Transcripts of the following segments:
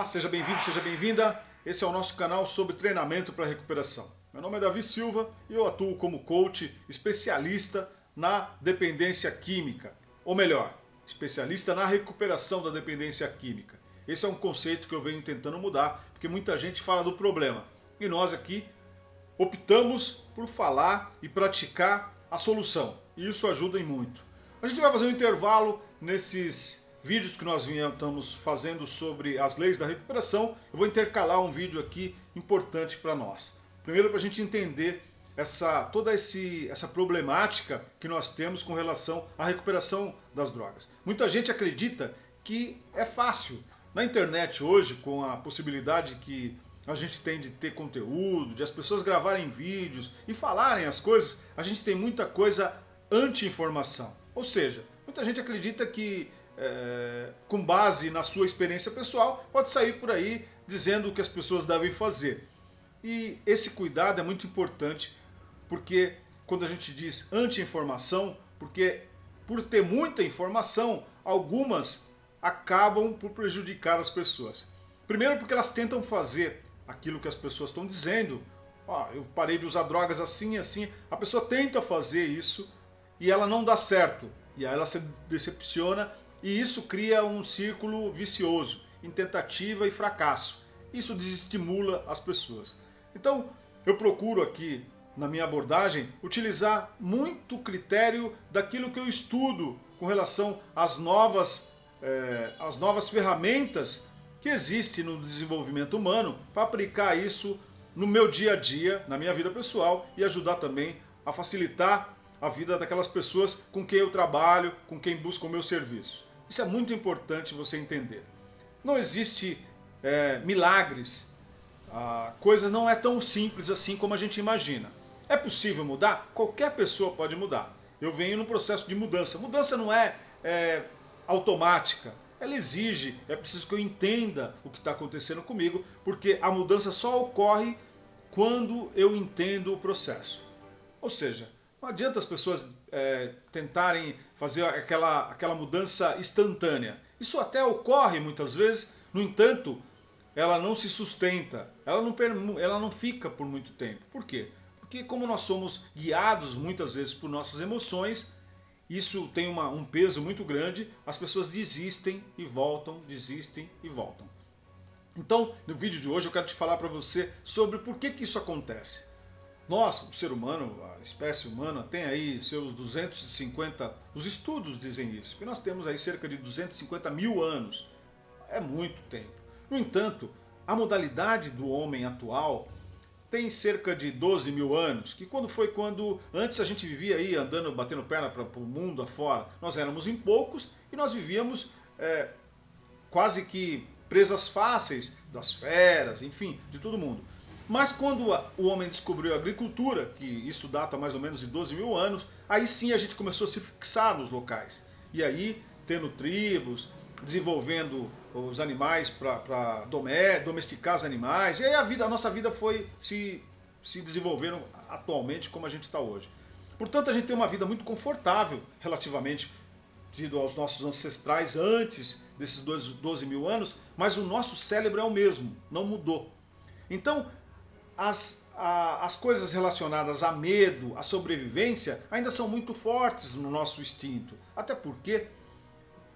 Olá, seja bem-vindo, seja bem-vinda. Esse é o nosso canal sobre treinamento para recuperação. Meu nome é Davi Silva e eu atuo como coach especialista na dependência química. Ou melhor, especialista na recuperação da dependência química. Esse é um conceito que eu venho tentando mudar, porque muita gente fala do problema. E nós aqui optamos por falar e praticar a solução. E isso ajuda em muito. A gente vai fazer um intervalo nesses vídeos que nós estamos fazendo sobre as leis da recuperação. Eu vou intercalar um vídeo aqui importante para nós. Primeiro, para a gente entender toda essa problemática que nós temos com relação à recuperação das drogas. Muita gente acredita que é fácil. Na internet hoje, com a possibilidade que a gente tem de ter conteúdo, de as pessoas gravarem vídeos e falarem as coisas, a gente tem muita coisa anti-informação. Ou seja, muita gente acredita que com base na sua experiência pessoal, pode sair por aí dizendo o que as pessoas devem fazer. E esse cuidado é muito importante, porque quando a gente diz anti-informação, porque por ter muita informação, algumas acabam por prejudicar as pessoas. Primeiro porque elas tentam fazer aquilo que as pessoas estão dizendo. Eu parei de usar drogas assim, assim. A pessoa tenta fazer isso e ela não dá certo. E aí ela se decepciona. E isso cria um círculo vicioso, em tentativa e fracasso. Isso desestimula as pessoas. Então, eu procuro aqui, na minha abordagem, utilizar muito critério daquilo que eu estudo com relação às novas ferramentas que existem no desenvolvimento humano para aplicar isso no meu dia a dia, na minha vida pessoal e ajudar também a facilitar a vida daquelas pessoas com quem eu trabalho, com quem busca o meu serviço. Isso é muito importante você entender. Não existe milagres. A coisa não é tão simples assim como a gente imagina. É possível mudar? Qualquer pessoa pode mudar. Eu venho num processo de mudança. Mudança não é automática. Ela exige, é preciso que eu entenda o que está acontecendo comigo, porque a mudança só ocorre quando eu entendo o processo. Ou seja, não adianta as pessoas tentarem fazer aquela mudança instantânea. Isso até ocorre muitas vezes, no entanto, ela não se sustenta, ela não fica por muito tempo. Por quê? Porque como nós somos guiados muitas vezes por nossas emoções, isso tem um peso muito grande, as pessoas desistem e voltam, desistem e voltam. Então, no vídeo de hoje eu quero te falar para você sobre por que isso acontece. Nós, o ser humano, a espécie humana, tem aí seus 250, os estudos dizem isso, que nós temos aí cerca de 250 mil anos. É muito tempo. No entanto, a modalidade do homem atual tem cerca de 12 mil anos, que quando antes a gente vivia aí andando, batendo perna para o mundo afora, nós éramos em poucos e nós vivíamos quase que presas fáceis das feras, enfim, de todo mundo. Mas quando o homem descobriu a agricultura, que isso data mais ou menos de 12 mil anos, aí sim a gente começou a se fixar nos locais. E aí, tendo tribos, desenvolvendo os animais para domesticar os animais, e aí a nossa vida foi se desenvolvendo atualmente como a gente está hoje. Portanto, a gente tem uma vida muito confortável, relativamente, devido aos nossos ancestrais antes desses 12 mil anos, mas o nosso cérebro é o mesmo, não mudou. Então, as coisas relacionadas a medo, a sobrevivência, ainda são muito fortes no nosso instinto. Até porque,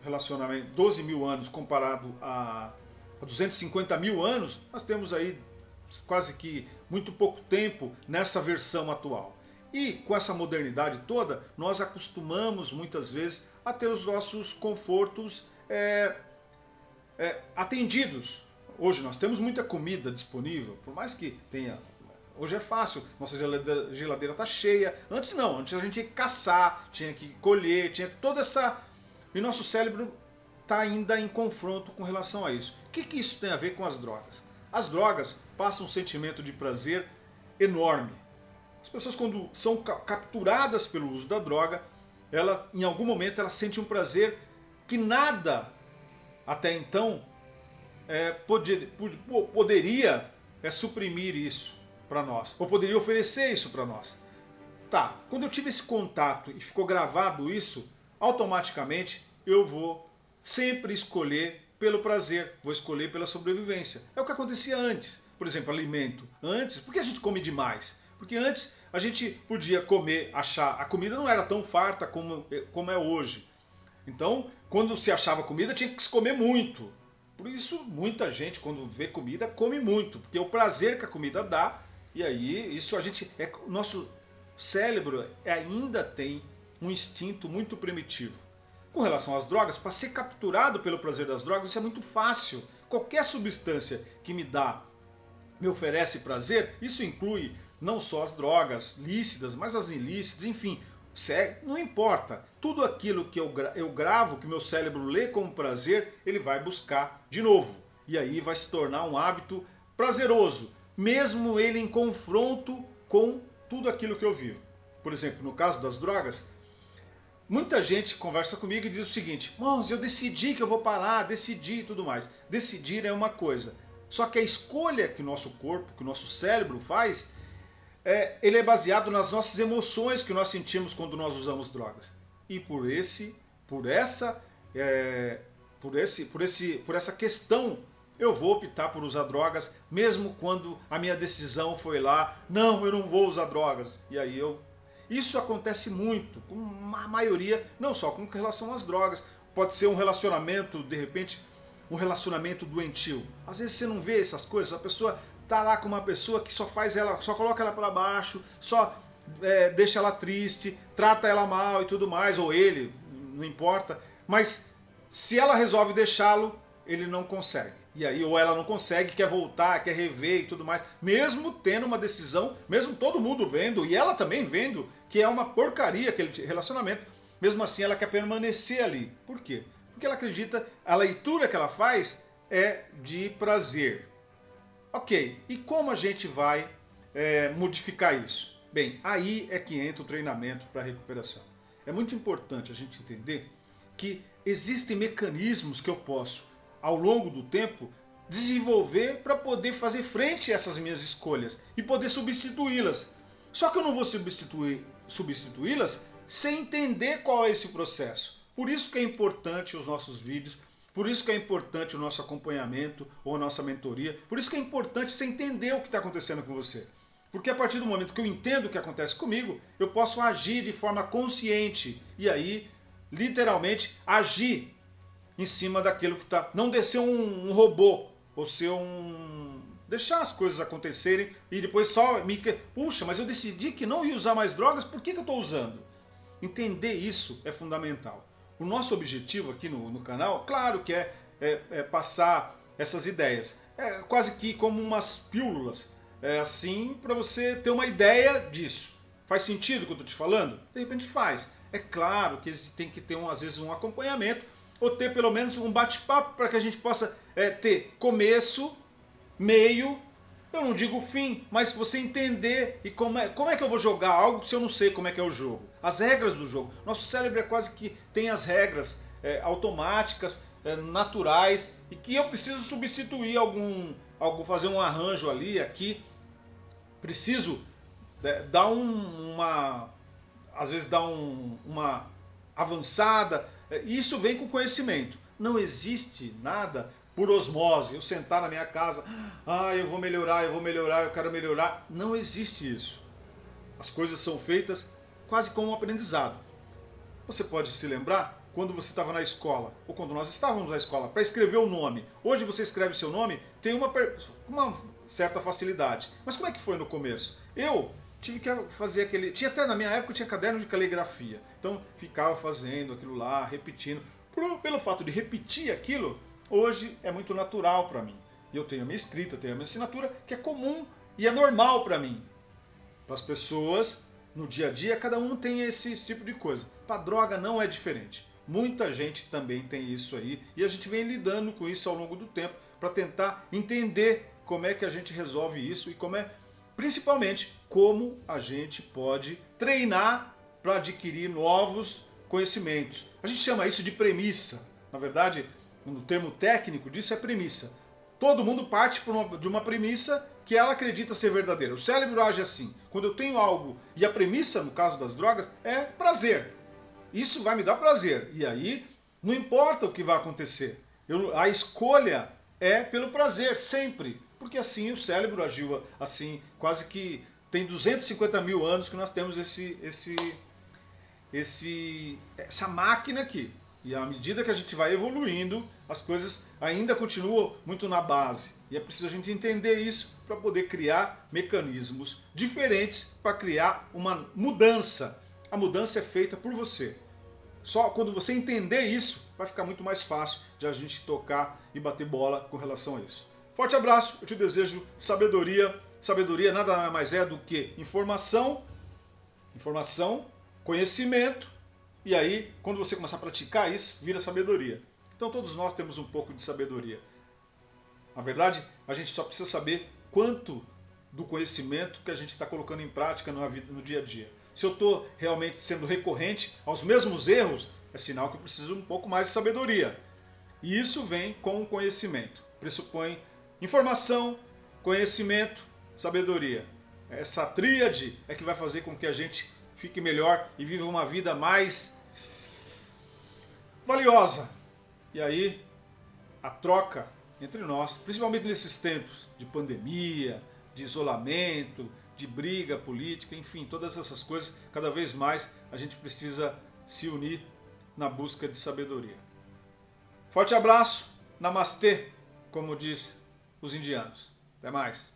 relacionamento 12 mil anos comparado a 250 mil anos, nós temos aí quase que muito pouco tempo nessa versão atual. E com essa modernidade toda, nós acostumamos muitas vezes a ter os nossos confortos atendidos. Hoje nós temos muita comida disponível, por mais que tenha. Hoje é fácil, nossa geladeira está cheia. Antes não, antes a gente tinha que caçar, tinha que colher, tinha toda essa. E nosso cérebro está ainda em confronto com relação a isso. O que isso tem a ver com as drogas? As drogas passam um sentimento de prazer enorme. As pessoas, quando são capturadas pelo uso da droga, em algum momento ela sente um prazer que nada até então poderia suprimir isso para nós, ou poderia oferecer isso para nós. Tá, quando eu tive esse contato e ficou gravado isso, automaticamente eu vou sempre escolher pelo prazer, vou escolher pela sobrevivência. É o que acontecia antes. Por exemplo, alimento. Antes, por que a gente come demais? Porque antes a gente podia comer, achar, a comida não era tão farta como é hoje. Então, quando se achava comida, tinha que se comer muito. Por isso, muita gente, quando vê comida, come muito, porque é o prazer que a comida dá, e aí isso a gente. O nosso cérebro ainda tem um instinto muito primitivo. Com relação às drogas, para ser capturado pelo prazer das drogas, isso é muito fácil. Qualquer substância que me oferece prazer, isso inclui não só as drogas lícitas, mas as ilícitas, enfim, não importa. Tudo aquilo que eu gravo, que meu cérebro lê como prazer, ele vai buscar de novo. E aí vai se tornar um hábito prazeroso, mesmo ele em confronto com tudo aquilo que eu vivo. Por exemplo, no caso das drogas, muita gente conversa comigo e diz o seguinte: Mons, eu decidi que eu vou parar, decidi e tudo mais. Decidir é uma coisa. Só que a escolha que o nosso corpo, que o nosso cérebro faz, ele é baseado nas nossas emoções que nós sentimos quando nós usamos drogas. E por essa questão, eu vou optar por usar drogas, mesmo quando a minha decisão foi lá, não, eu não vou usar drogas. E aí isso acontece muito, com a maioria, não só com relação às drogas. Pode ser um relacionamento, de repente, um relacionamento doentio. Às vezes você não vê essas coisas, a pessoa tá lá com uma pessoa que só coloca ela para baixo, só deixa ela triste, trata ela mal e tudo mais, ou ele, não importa. Mas se ela resolve deixá-lo, ele não consegue. E aí, ou ela não consegue, quer voltar, quer rever e tudo mais, mesmo tendo uma decisão, mesmo todo mundo vendo, e ela também vendo, que é uma porcaria aquele relacionamento, mesmo assim ela quer permanecer ali. Por quê? Porque ela acredita, a leitura que ela faz é de prazer. Ok, e como a gente vai modificar isso? Bem, aí é que entra o treinamento para a recuperação. É muito importante a gente entender que existem mecanismos que eu posso, ao longo do tempo, desenvolver para poder fazer frente a essas minhas escolhas e poder substituí-las. Só que eu não vou substituí-las sem entender qual é esse processo. Por isso que é importante os nossos vídeos, por isso que é importante o nosso acompanhamento ou a nossa mentoria, por isso que é importante você entender o que está acontecendo com você. Porque a partir do momento que eu entendo o que acontece comigo, eu posso agir de forma consciente e aí, literalmente, agir em cima daquilo que está. Não ser um robô, ou ser deixar as coisas acontecerem e depois só puxa, mas eu decidi que não ia usar mais drogas, por que eu estou usando? Entender isso é fundamental. O nosso objetivo aqui no canal, claro que é passar essas ideias. É quase que como umas pílulas, assim, para você ter uma ideia disso. Faz sentido o que eu estou te falando? De repente faz. É claro que tem que ter, às vezes, um acompanhamento, ou ter pelo menos um bate-papo para que a gente possa ter começo, meio, eu não digo fim, mas você entender e como é que eu vou jogar algo se eu não sei como é que é o jogo. As regras do jogo. Nosso cérebro é quase que tem as regras automáticas, naturais, e que eu preciso substituir fazer um arranjo ali, aqui. Preciso dar às vezes dar uma avançada. Isso vem com conhecimento. Não existe nada por osmose. Eu sentar na minha casa, eu vou melhorar, eu quero melhorar. Não existe isso. As coisas são feitas quase como um aprendizado. Você pode se lembrar quando você estava na escola, ou quando nós estávamos na escola, para escrever o nome. Hoje você escreve seu nome, tem uma certa facilidade. Mas como é que foi no começo? Eu tive que fazer aquele... até na minha época tinha caderno de caligrafia. Então ficava fazendo aquilo lá, repetindo. Pelo fato de repetir aquilo, hoje é muito natural para mim. Eu tenho a minha escrita, tenho a minha assinatura, que é comum e é normal para mim. Para as pessoas, no dia a dia, cada um tem esse tipo de coisa. Para droga não é diferente. Muita gente também tem isso aí e a gente vem lidando com isso ao longo do tempo para tentar entender como é que a gente resolve isso e principalmente como a gente pode treinar para adquirir novos conhecimentos. A gente chama isso de premissa. Na verdade, no termo técnico disso é premissa. Todo mundo parte de uma premissa que ela acredita ser verdadeira. O cérebro age assim. Quando eu tenho algo, e a premissa, no caso das drogas, é prazer. Isso vai me dar prazer. E aí, não importa o que vai acontecer. A escolha é pelo prazer, sempre. Porque assim o cérebro agiu assim, quase que tem 250 mil anos que nós temos essa máquina aqui. E à medida que a gente vai evoluindo, as coisas ainda continuam muito na base. E é preciso a gente entender isso para poder criar mecanismos diferentes para criar uma mudança. A mudança é feita por você. Só quando você entender isso, vai ficar muito mais fácil de a gente tocar e bater bola com relação a isso. Forte abraço, eu te desejo sabedoria. Sabedoria nada mais é do que informação, conhecimento, e aí, quando você começar a praticar isso, vira sabedoria. Então todos nós temos um pouco de sabedoria. Na verdade, a gente só precisa saber quanto do conhecimento que a gente está colocando em prática no dia a dia. Se eu estou realmente sendo recorrente aos mesmos erros, é sinal que eu preciso um pouco mais de sabedoria. E isso vem com o conhecimento. Pressupõe informação, conhecimento, sabedoria. Essa tríade é que vai fazer com que a gente fique melhor e viva uma vida mais valiosa. E aí, a troca entre nós, principalmente nesses tempos de pandemia, de isolamento, de briga política, enfim, todas essas coisas, cada vez mais a gente precisa se unir na busca de sabedoria. Forte abraço, namastê, como diz os indianos. Até mais.